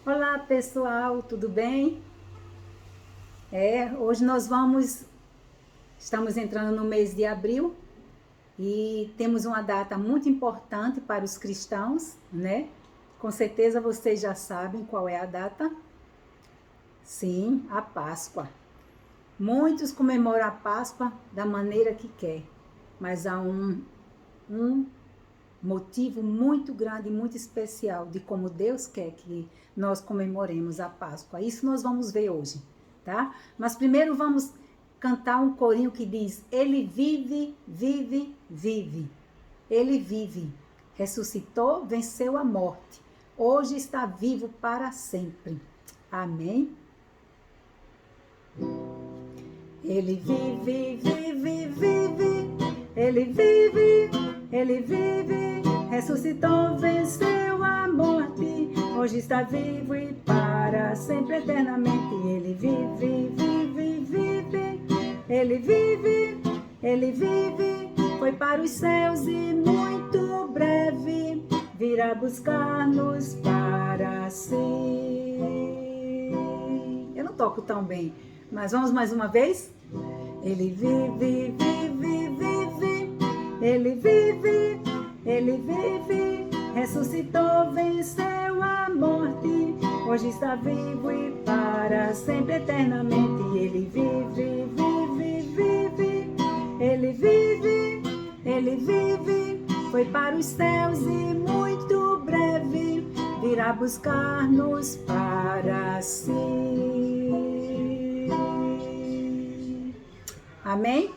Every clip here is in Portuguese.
Olá pessoal, tudo bem? Hoje estamos entrando no mês de abril e temos uma data muito importante para os cristãos, né? Com certeza vocês já sabem qual é a data. Sim, a Páscoa. Muitos comemoram a Páscoa da maneira que quer, mas há um motivo muito grande e muito especial de como Deus quer que nós comemoremos a Páscoa. Isso nós vamos ver hoje, tá? Mas primeiro vamos cantar um corinho que diz: Ele vive, vive, vive. Ele vive. Ressuscitou, venceu a morte. Hoje está vivo para sempre. Amém? Ele vive, vive, vive. Ele vive, ele vive. Ressuscitou, venceu a morte. Hoje está vivo e para sempre eternamente. Ele vive, vive, vive. Ele vive, ele vive. Foi para os céus e muito breve virá buscar-nos para si. Eu não toco tão bem, mas vamos mais uma vez? Ele vive, vive, vive. Ele vive, ele vive. Ressuscitou, venceu a morte. Hoje está vivo e para sempre eternamente. Ele vive, vive, vive. Ele vive, ele vive. Foi para os céus e muito breve virá buscar-nos para si. Amém?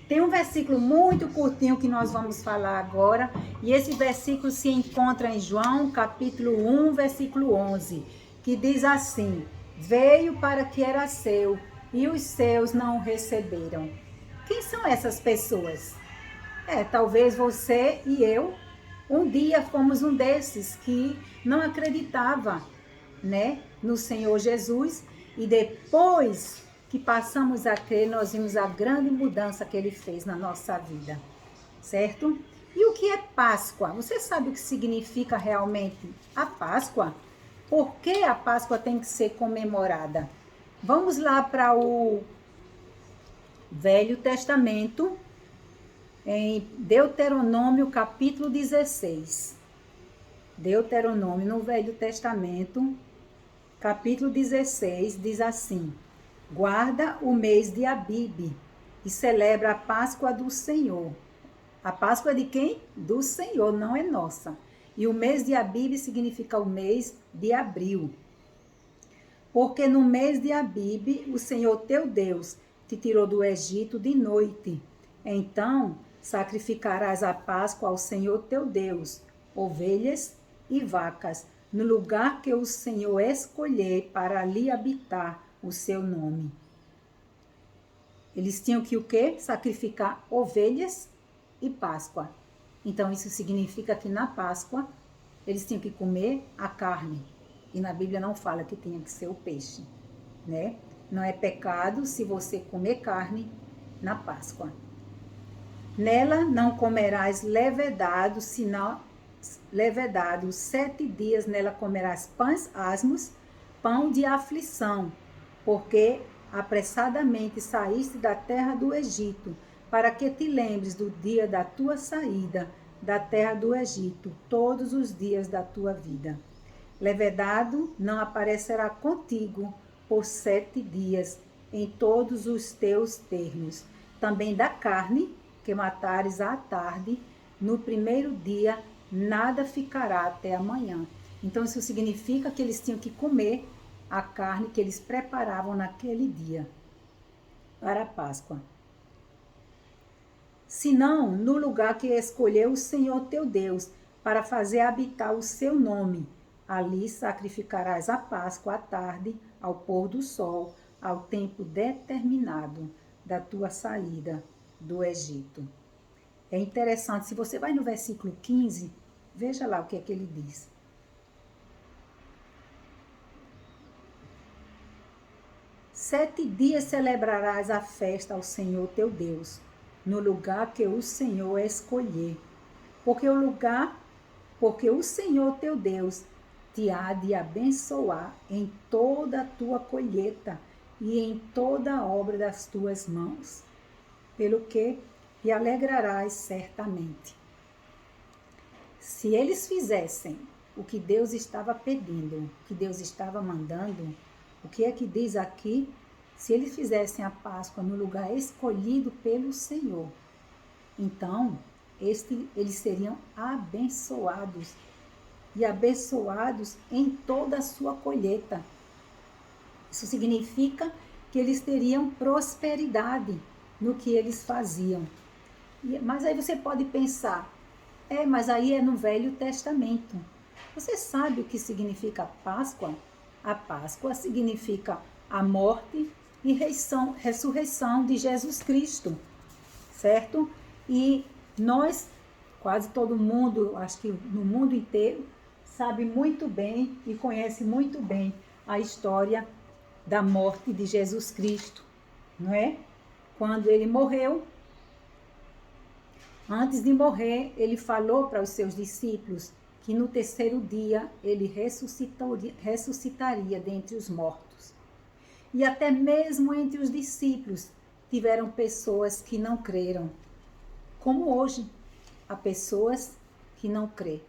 Tem um versículo muito curtinho que nós vamos falar agora, e esse versículo se encontra em João, capítulo 1, versículo 11, que diz assim: Veio para que era seu, e os seus não o receberam. Quem são essas pessoas? Talvez você e eu, um dia fomos um desses que não acreditava, né, no Senhor Jesus, e depois que passamos a crer, nós vimos a grande mudança que ele fez na nossa vida, certo? E o que é Páscoa? Você sabe o que significa realmente a Páscoa? Por que a Páscoa tem que ser comemorada? Vamos lá para o Velho Testamento, em Deuteronômio capítulo 16. Deuteronômio no Velho Testamento, capítulo 16, diz assim: Guarda o mês de Abibe e celebra a Páscoa do Senhor. A Páscoa é de quem? Do Senhor, não é nossa. E o mês de Abibe significa o mês de abril. Porque no mês de Abibe, o Senhor teu Deus te tirou do Egito de noite. Então, sacrificarás a Páscoa ao Senhor teu Deus, ovelhas e vacas, no lugar que o Senhor escolher para ali habitar o seu nome. Eles tinham que o quê? Sacrificar ovelhas e Páscoa. Então isso significa que na Páscoa eles tinham que comer a carne. E na Bíblia não fala que tinha que ser o peixe, né? Não é pecado se você comer carne na Páscoa. Nela não comerás levedado, senão levedado. 7 dias nela comerás pães asmos, pão de aflição, porque apressadamente saíste da terra do Egito, para que te lembres do dia da tua saída da terra do Egito, todos os dias da tua vida. Levedado não aparecerá contigo por 7 dias em todos os teus termos. Também da carne que matares à tarde, no primeiro dia nada ficará até amanhã. Então isso significa que eles tinham que comer a carne que eles preparavam naquele dia para a Páscoa. Senão, no lugar que escolheu o Senhor teu Deus para fazer habitar o seu nome, ali sacrificarás a Páscoa à tarde, ao pôr do sol, ao tempo determinado da tua saída do Egito. É interessante, se você vai no versículo 15, veja lá o que é que ele diz. Sete dias celebrarás a festa ao Senhor teu Deus, no lugar que o Senhor escolher. Porque o Senhor teu Deus te há de abençoar em toda a tua colheita e em toda a obra das tuas mãos, pelo que te alegrarás certamente. Se eles fizessem o que Deus estava pedindo, o que Deus estava mandando, o que é que diz aqui? Se eles fizessem a Páscoa no lugar escolhido pelo Senhor, então eles seriam abençoados, e abençoados em toda a sua colheita. Isso significa que eles teriam prosperidade no que eles faziam. Mas aí você pode pensar, mas aí é no Velho Testamento. Você sabe o que significa Páscoa? A Páscoa significa a morte e ressurreição de Jesus Cristo, certo? E nós, quase todo mundo, acho que no mundo inteiro, sabe muito bem e conhece muito bem a história da morte de Jesus Cristo, não é? Quando ele morreu, antes de morrer, ele falou para os seus discípulos que no terceiro dia ele ressuscitaria dentre os mortos. E até mesmo entre os discípulos tiveram pessoas que não creram, como hoje há pessoas que não crêem.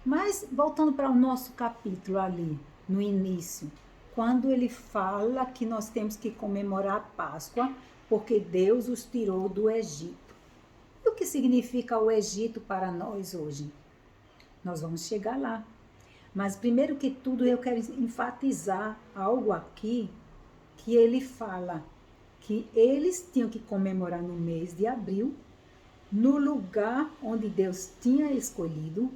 Mas voltando para o nosso capítulo ali, no início, quando ele fala que nós temos que comemorar a Páscoa, porque Deus os tirou do Egito. E o que significa o Egito para nós hoje? Nós vamos chegar lá. Mas primeiro que tudo eu quero enfatizar algo aqui, que ele fala que eles tinham que comemorar no mês de abril, no lugar onde Deus tinha escolhido,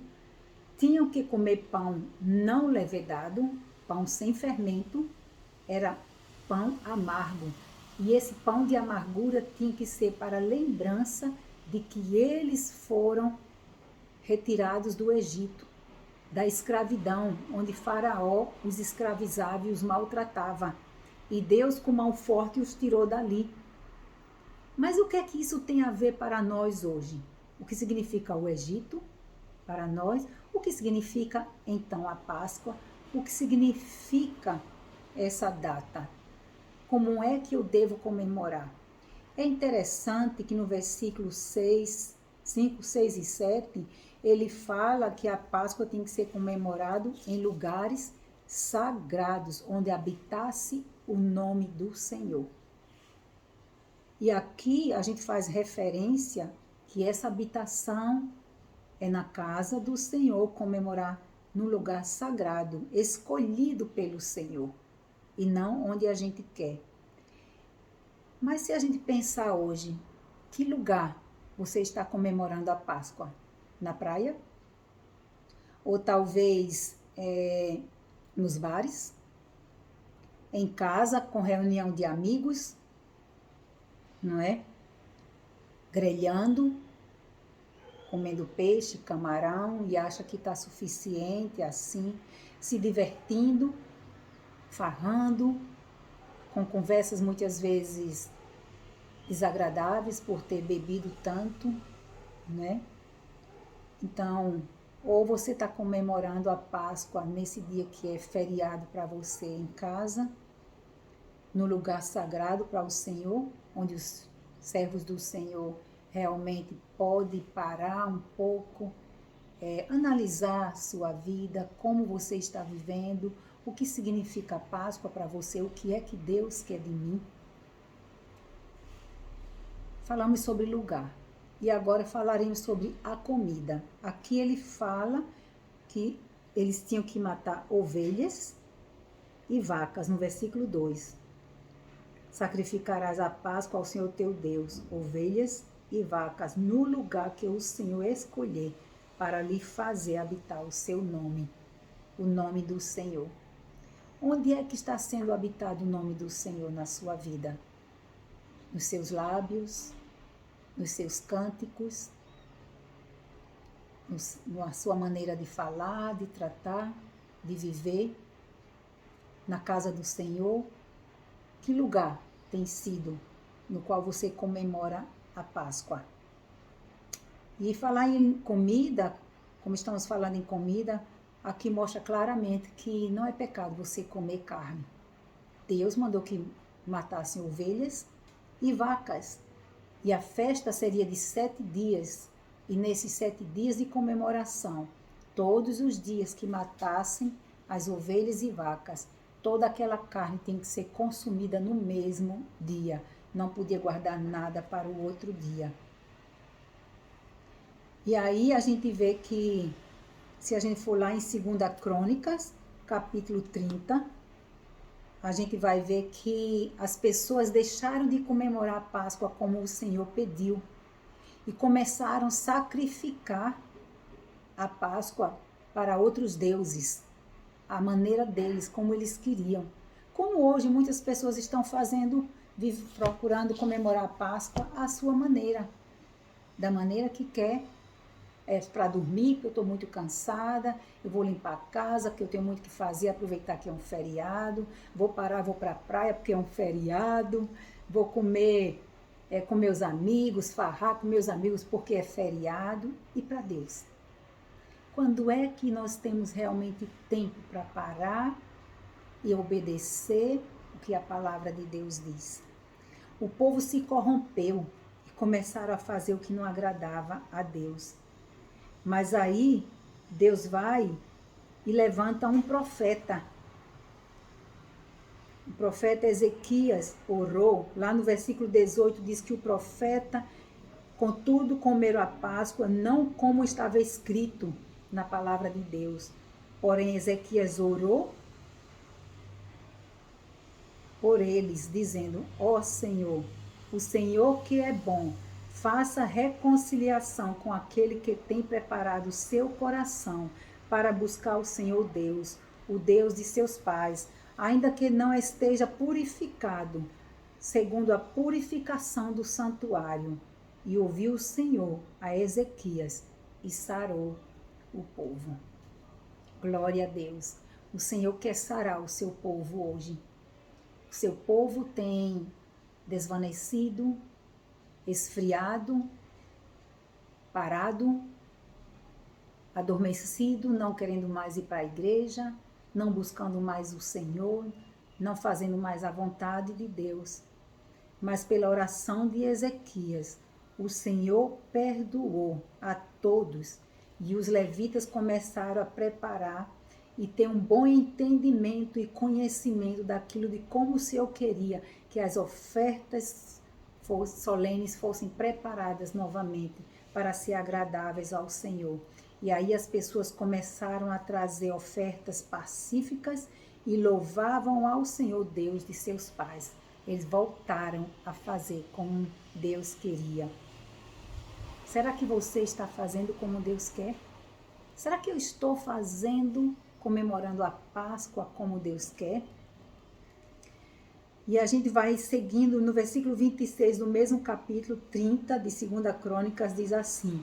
tinham que comer pão não levedado, pão sem fermento, era pão amargo. E esse pão de amargura tinha que ser para lembrança de que eles foram retirados do Egito, da escravidão, onde Faraó os escravizava e os maltratava. E Deus, com mão forte, os tirou dali. Mas o que é que isso tem a ver para nós hoje? O que significa o Egito para nós? O que significa, então, a Páscoa? O que significa essa data? Como é que eu devo comemorar? É interessante que no versículo 6, 5, 6 e 7, ele fala que a Páscoa tem que ser comemorado em lugares sagrados, onde habitasse o nome do Senhor. E aqui a gente faz referência que essa habitação é na casa do Senhor, comemorar no lugar sagrado, escolhido pelo Senhor, e não onde a gente quer. Mas se a gente pensar hoje, que lugar você está comemorando a Páscoa? Na praia? Ou talvez nos bares? Em casa, com reunião de amigos? Não é? Grelhando, comendo peixe, camarão, e acha que está suficiente assim, se divertindo, farrando, com conversas muitas vezes desagradáveis por ter bebido tanto, né? Então, ou você está comemorando a Páscoa nesse dia que é feriado para você em casa, no lugar sagrado para o Senhor, onde os servos do Senhor realmente podem parar um pouco, analisar sua vida, como você está vivendo, o que significa a Páscoa para você, o que é que Deus quer de mim. Falamos sobre lugar e agora falaremos sobre a comida. Aqui ele fala que eles tinham que matar ovelhas e vacas, no versículo 2. Sacrificarás a Páscoa ao Senhor teu Deus, ovelhas e vacas, no lugar que o Senhor escolher, para lhe fazer habitar o seu nome, o nome do Senhor. Onde é que está sendo habitado o nome do Senhor na sua vida? Nos seus lábios, nos seus cânticos, na sua maneira de falar, de tratar, de viver, na casa do Senhor. Que lugar tem sido no qual você comemora a Páscoa? E falar em comida, como estamos falando em comida, aqui mostra claramente que não é pecado você comer carne. Deus mandou que matassem ovelhas e vacas. E a festa seria de 7 dias. E nesses 7 dias de comemoração, todos os dias que matassem as ovelhas e vacas, toda aquela carne tem que ser consumida no mesmo dia. Não podia guardar nada para o outro dia. E aí a gente vê que, se a gente for lá em 2 Crônicas, capítulo 30, a gente vai ver que as pessoas deixaram de comemorar a Páscoa como o Senhor pediu e começaram a sacrificar a Páscoa para outros deuses, a maneira deles, como eles queriam. Como hoje muitas pessoas estão fazendo, procurando comemorar a Páscoa à sua maneira, da maneira que quer. É para dormir, porque eu estou muito cansada, eu vou limpar a casa, porque eu tenho muito o que fazer, aproveitar que é um feriado, vou parar, vou para a praia, porque é um feriado, vou comer com meus amigos, farrar com meus amigos, porque é feriado, e para Deus. Quando é que nós temos realmente tempo para parar e obedecer o que a palavra de Deus diz? O povo se corrompeu e começaram a fazer o que não agradava a Deus. Mas aí Deus vai e levanta um profeta. O profeta Ezequias orou, lá no versículo 18 diz que o profeta, contudo, comeram a Páscoa, não como estava escrito na palavra de Deus. Porém, Ezequias orou por eles, dizendo: ó Senhor, o Senhor que é bom, faça reconciliação com aquele que tem preparado o seu coração para buscar o Senhor Deus, o Deus de seus pais, ainda que não esteja purificado, segundo a purificação do santuário. E ouviu o Senhor a Ezequias e sarou o povo. Glória a Deus. O Senhor quer sarar o seu povo hoje. O seu povo tem desvanecido, esfriado, parado, adormecido, não querendo mais ir para a igreja, não buscando mais o Senhor, não fazendo mais a vontade de Deus. Mas pela oração de Ezequias, o Senhor perdoou a todos e os levitas começaram a preparar e ter um bom entendimento e conhecimento daquilo de como o Senhor queria que as ofertas solenes fossem preparadas novamente para ser agradáveis ao Senhor. E aí as pessoas começaram a trazer ofertas pacíficas e louvavam ao Senhor Deus de seus pais. Eles voltaram a fazer como Deus queria. Será que você está fazendo como Deus quer? Será que eu estou fazendo, comemorando a Páscoa como Deus quer? E a gente vai seguindo no versículo 26 do mesmo capítulo 30 de 2 Crônicas, diz assim: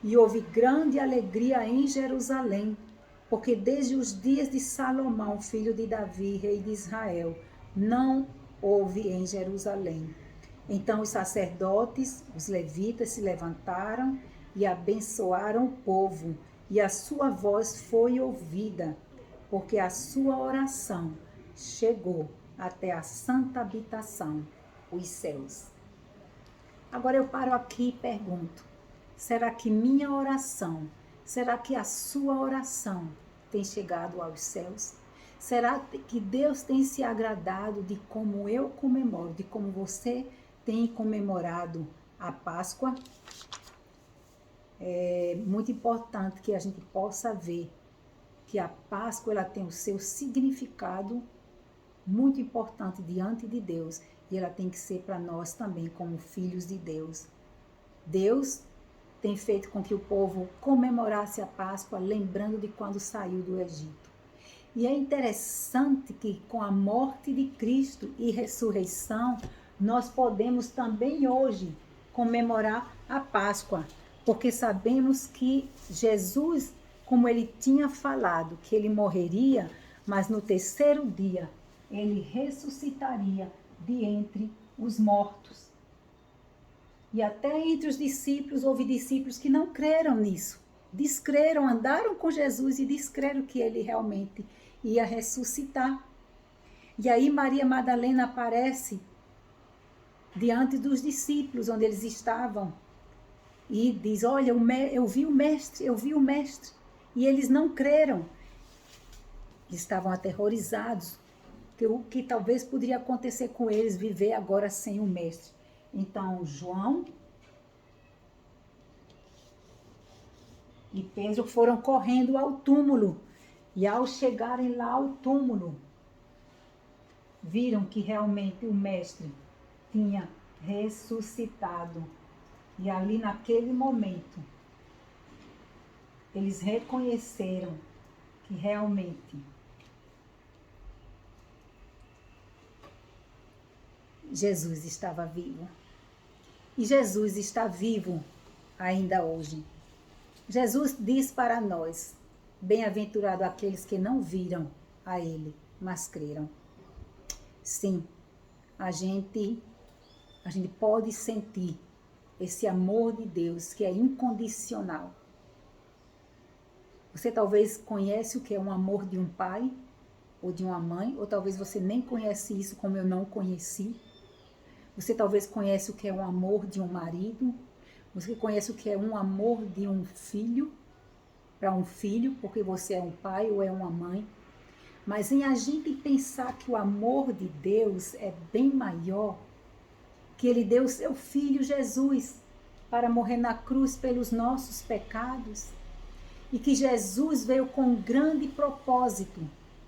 e houve grande alegria em Jerusalém, porque desde os dias de Salomão, filho de Davi, rei de Israel, não houve em Jerusalém. Então os sacerdotes, os levitas, se levantaram e abençoaram o povo, e a sua voz foi ouvida, porque a sua oração chegou até a santa habitação, os céus. Agora eu paro aqui e pergunto: será que minha oração, será que a sua oração tem chegado aos céus? Será que Deus tem se agradado de como eu comemoro, de como você tem comemorado a Páscoa? É muito importante que a gente possa ver que a Páscoa ela tem o seu significado muito importante diante de Deus, e ela tem que ser para nós também como filhos de Deus. Deus tem feito com que o povo comemorasse a Páscoa lembrando de quando saiu do Egito. E é interessante que com a morte de Cristo e ressurreição, nós podemos também hoje comemorar a Páscoa, porque sabemos que Jesus, como ele tinha falado, que ele morreria, mas no terceiro dia ele ressuscitaria de entre os mortos. E até entre os discípulos, houve discípulos que não creram nisso. descreram, andaram com Jesus e descreram que ele realmente ia ressuscitar. E aí Maria Madalena aparece diante dos discípulos, onde eles estavam, e diz, olha, eu vi o mestre, eu vi o mestre. E eles não creram. Eles estavam aterrorizados, que o que talvez poderia acontecer com eles, viver agora sem o mestre. Então, João e Pedro foram correndo ao túmulo. E ao chegarem lá ao túmulo, viram que realmente o mestre tinha ressuscitado. E ali naquele momento, eles reconheceram que realmente Jesus estava vivo. E Jesus está vivo ainda hoje. Jesus diz para nós, bem-aventurado aqueles que não viram a Ele, mas creram. Sim, a gente pode sentir esse amor de Deus que é incondicional. Você talvez conhece o que é um amor de um pai ou de uma mãe, ou talvez você nem conhece isso como eu não conheci. Você talvez conhece o que é um amor de um marido, você conhece o que é um amor de um filho, para um filho, porque você é um pai ou é uma mãe. Mas em a gente pensar que o amor de Deus é bem maior, que Ele deu o seu Filho Jesus para morrer na cruz pelos nossos pecados, e que Jesus veio com um grande propósito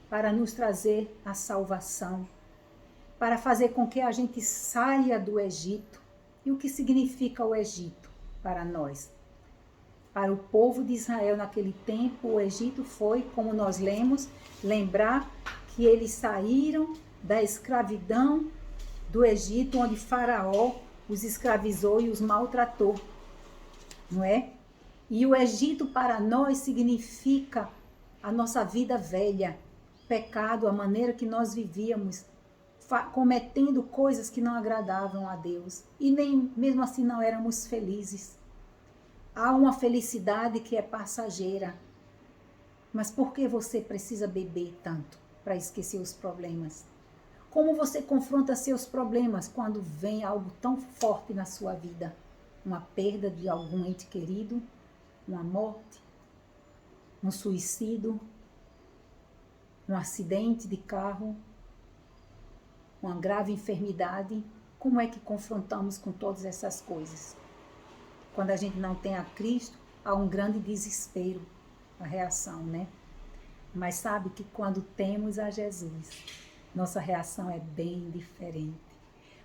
para nos trazer a salvação, para fazer com que a gente saia do Egito. E o que significa o Egito para nós? Para o povo de Israel naquele tempo, o Egito foi, como nós lemos, lembrar que eles saíram da escravidão do Egito, onde Faraó os escravizou e os maltratou, não é? E o Egito para nós significa a nossa vida velha, pecado, a maneira que nós vivíamos, cometendo coisas que não agradavam a Deus. E nem mesmo assim não éramos felizes. Há uma felicidade que é passageira. Mas por que você precisa beber tanto para esquecer os problemas? Como você confronta seus problemas quando vem algo tão forte na sua vida? Uma perda de algum ente querido, uma morte, um suicídio, um acidente de carro, uma grave enfermidade. Como é que confrontamos com todas essas coisas? Quando a gente não tem a Cristo, há um grande desespero, a reação, né? Mas sabe que quando temos a Jesus, nossa reação é bem diferente.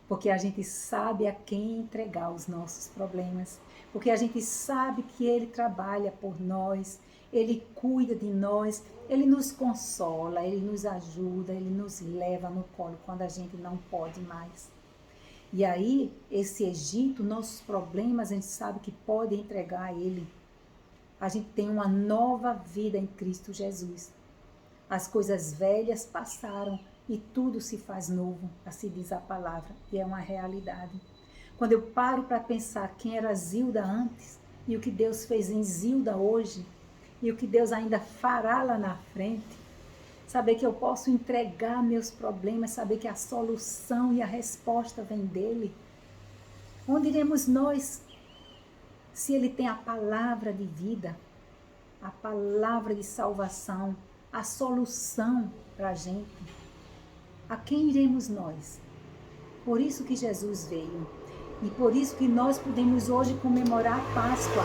Porque a gente sabe a quem entregar os nossos problemas. Porque a gente sabe que Ele trabalha por nós, Ele cuida de nós, Ele nos consola, Ele nos ajuda, Ele nos leva no colo quando a gente não pode mais. E aí, esse Egito, nossos problemas, a gente sabe que pode entregar a Ele. A gente tem uma nova vida em Cristo Jesus. As coisas velhas passaram e tudo se faz novo, assim diz a palavra, e é uma realidade. Quando eu paro para pensar quem era Zilda antes e o que Deus fez em Zilda hoje e o que Deus ainda fará lá na frente, saber que eu posso entregar meus problemas, saber que a solução e a resposta vem dele. Onde iremos nós se ele tem a palavra de vida, a palavra de salvação, a solução para a gente? A quem iremos nós? Por isso que Jesus veio. E por isso que nós podemos hoje comemorar a Páscoa.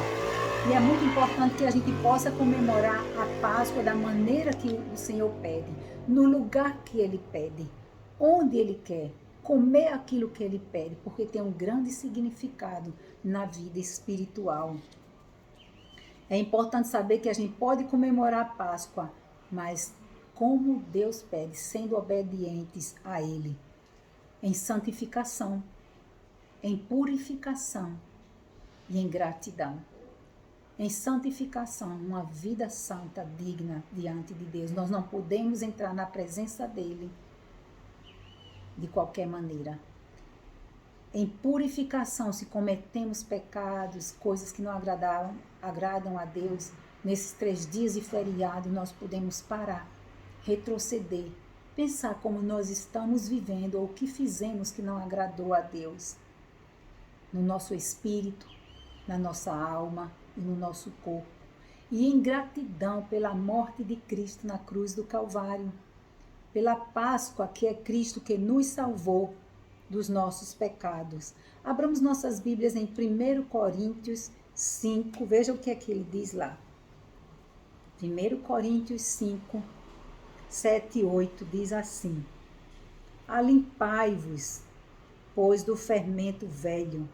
E é muito importante que a gente possa comemorar a Páscoa da maneira que o Senhor pede, no lugar que Ele pede, onde Ele quer, comer aquilo que Ele pede, porque tem um grande significado na vida espiritual. É importante saber que a gente pode comemorar a Páscoa, mas como Deus pede, sendo obedientes a Ele, em santificação, em purificação e em gratidão. Em santificação, uma vida santa, digna diante de Deus. Nós não podemos entrar na presença dele de qualquer maneira. em purificação, se cometemos pecados, coisas que não agradam a Deus, nesses 3 dias de feriado, nós podemos parar, retroceder, pensar como nós estamos vivendo ou o que fizemos que não agradou a Deus, no nosso espírito, na nossa alma e no nosso corpo. E em gratidão pela morte de Cristo na cruz do Calvário, pela Páscoa que é Cristo que nos salvou dos nossos pecados. Abramos nossas Bíblias em 1 Coríntios 5, veja o que é que ele diz lá. 1 Coríntios 5, 7 e 8 diz assim: Alimpai-vos, pois, do fermento velho,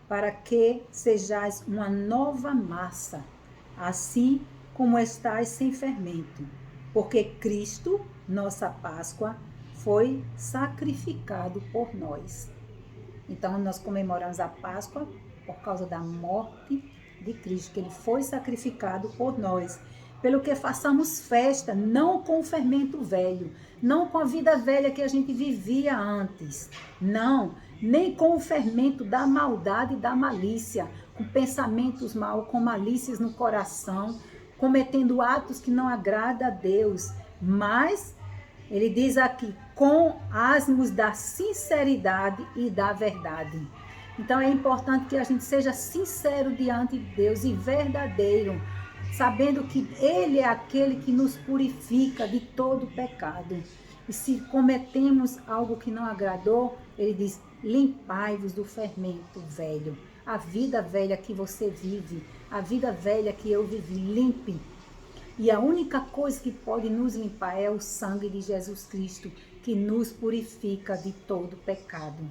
para que sejais uma nova massa, assim como estáis sem fermento, porque Cristo, nossa Páscoa, foi sacrificado por nós. Então, nós comemoramos a Páscoa por causa da morte de Cristo, que ele foi sacrificado por nós. Pelo que façamos festa, não com o fermento velho, não com a vida velha que a gente vivia antes, não, nem com o fermento da maldade e da malícia, com pensamentos maus, com malícias no coração, cometendo atos que não agradam a Deus, mas ele diz aqui, com asmos da sinceridade e da verdade. Então é importante que a gente seja sincero diante de Deus e verdadeiro, sabendo que Ele é aquele que nos purifica de todo pecado. E se cometemos algo que não agradou, Ele diz, limpai-vos do fermento velho. A vida velha que você vive, a vida velha que eu vivi, limpe. E a única coisa que pode nos limpar é o sangue de Jesus Cristo, que nos purifica de todo pecado.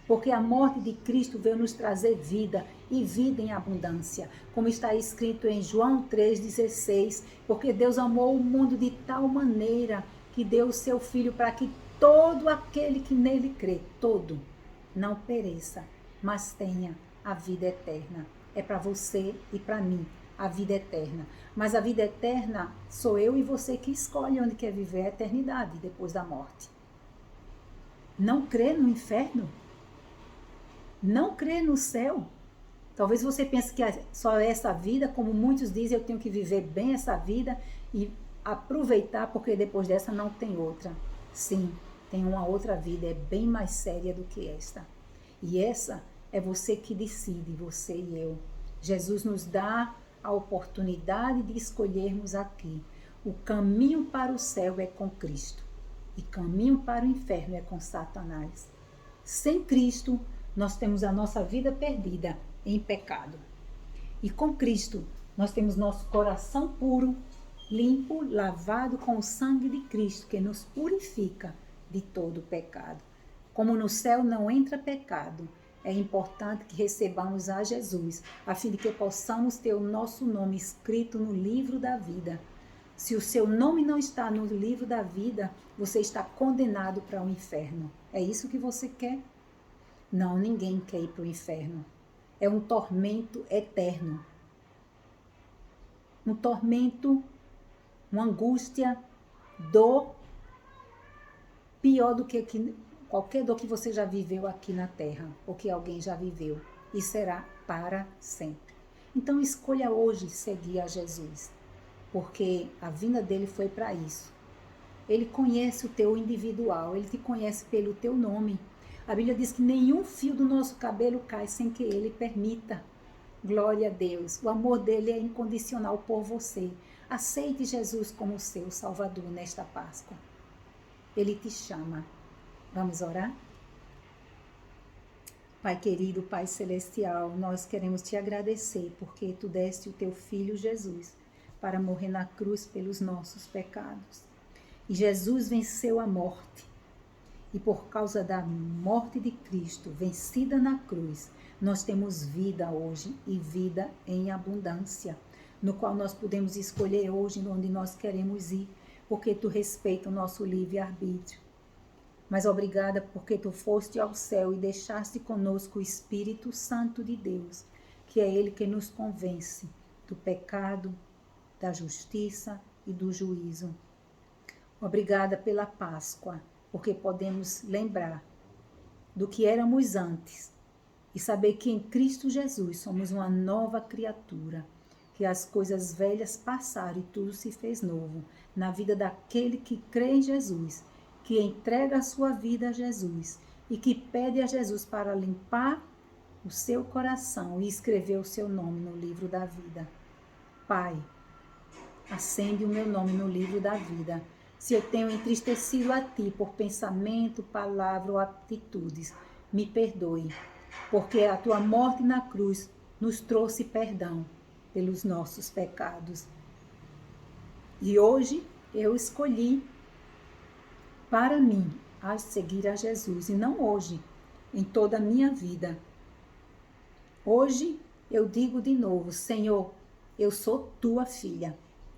Porque a morte de Cristo veio nos trazer vida e vida em abundância. Como está escrito em João 3,16, porque Deus amou o mundo de tal maneira que deu o seu Filho para que todo aquele que nele crê, todo, não pereça, mas tenha a vida eterna. É para você e para mim. A vida eterna. Mas a vida eterna sou eu e você que escolhe onde quer viver a eternidade depois da morte. Não crê no inferno? Não crê no céu? Talvez você pense que só essa vida, como muitos dizem, eu tenho que viver bem essa vida e aproveitar porque depois dessa não tem outra. Sim, tem uma outra vida, é bem mais séria do que esta. E essa é você que decide, você e eu. Jesus nos dá a oportunidade de escolhermos aqui. O caminho para o céu é com Cristo e caminho para o inferno é com Satanás. Sem Cristo, nós temos a nossa vida perdida em pecado. E com Cristo, nós temos nosso coração puro, limpo, lavado com o sangue de Cristo, que nos purifica de todo pecado. Como no céu não entra pecado, é importante que recebamos a Jesus, a fim de que possamos ter o nosso nome escrito no livro da vida. Se o seu nome não está no livro da vida, você está condenado para o inferno. É isso que você quer? Não, ninguém quer ir para o inferno. É um tormento eterno. Um tormento, uma angústia, dor, pior do que qualquer dor que você já viveu aqui na terra, ou que alguém já viveu, e será para sempre. Então escolha hoje seguir a Jesus, porque a vinda dele foi para isso. Ele conhece o teu individual, ele te conhece pelo teu nome. A Bíblia diz que nenhum fio do nosso cabelo cai sem que ele permita. Glória a Deus, o amor dele é incondicional por você. Aceite Jesus como seu Salvador nesta Páscoa. Ele te chama. Vamos orar? Pai querido, Pai celestial, nós queremos te agradecer porque tu deste o teu Filho Jesus para morrer na cruz pelos nossos pecados. E Jesus venceu a morte. E por causa da morte de Cristo, vencida na cruz, nós temos vida hoje e vida em abundância, no qual nós podemos escolher hoje onde nós queremos ir, porque tu respeita o nosso livre-arbítrio. Mas obrigada porque tu foste ao céu e deixaste conosco o Espírito Santo de Deus, que é ele que nos convence do pecado, da justiça e do juízo. Obrigada pela Páscoa, porque podemos lembrar do que éramos antes e saber que em Cristo Jesus somos uma nova criatura, que as coisas velhas passaram e tudo se fez novo na vida daquele que crê em Jesus, que entrega a sua vida a Jesus e que pede a Jesus para limpar o seu coração e escrever o seu nome no livro da vida. Pai, acende o meu nome no livro da vida. Se eu tenho entristecido a Ti por pensamento, palavra ou atitudes, me perdoe, porque a Tua morte na cruz nos trouxe perdão pelos nossos pecados. E hoje eu escolhi para mim a seguir a Jesus, e não hoje, em toda a minha vida. Hoje eu digo de novo, Senhor, eu sou tua filha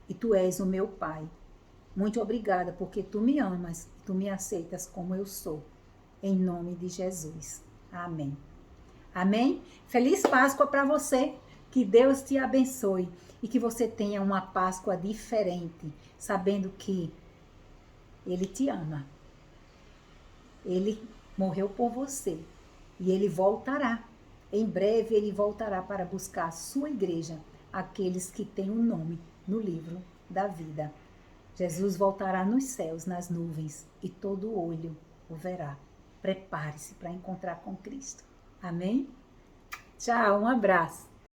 e tu és o meu pai. Muito obrigada porque tu me amas, tu me aceitas como eu sou. Em nome de Jesus. Amém. Amém? Feliz Páscoa para você. Que Deus te abençoe e que você tenha uma Páscoa diferente, sabendo que Ele te ama. Ele morreu por você e Ele voltará. Em breve Ele voltará para buscar a sua igreja, aqueles que têm o nome no livro da vida. Jesus voltará nos céus, nas nuvens, e todo olho o verá. Prepare-se para encontrar com Cristo. Amém? Tchau, um abraço.